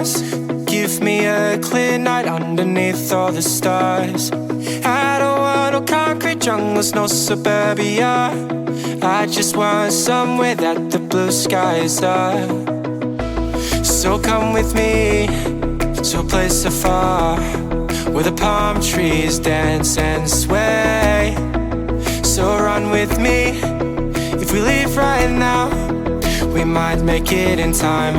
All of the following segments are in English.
yours. Give me a clear night underneath all the stars. I don't want no concrete jungles, no suburbia. I just want somewhere that the blue skies are. So come with me to a place afar, where the palm trees dance and sway. So run with me. If we leave right now, we might make it in time.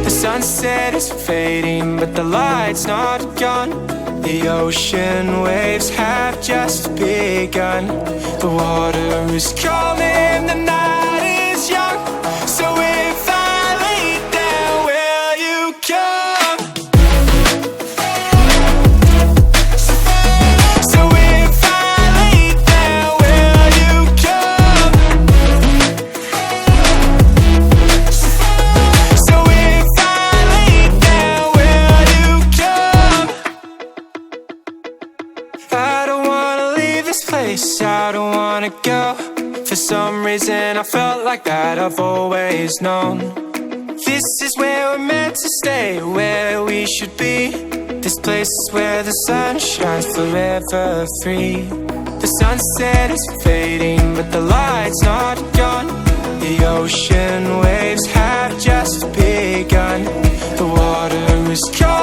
The sunset is fading, but the light's not gone. The ocean waves have just begun. The water is calling, the night is young. So if I lay down, will you come? So if I lay down, will you come? So if I lay down, will you come? I don't wanna leave this place, I don't wanna go. For some reason I felt like that I've always known. This is where we're meant to stay, where we should be. This place is where the sun shines forever free. The sunset is fading, but the light's not gone. The ocean waves have just begun. The water is cold.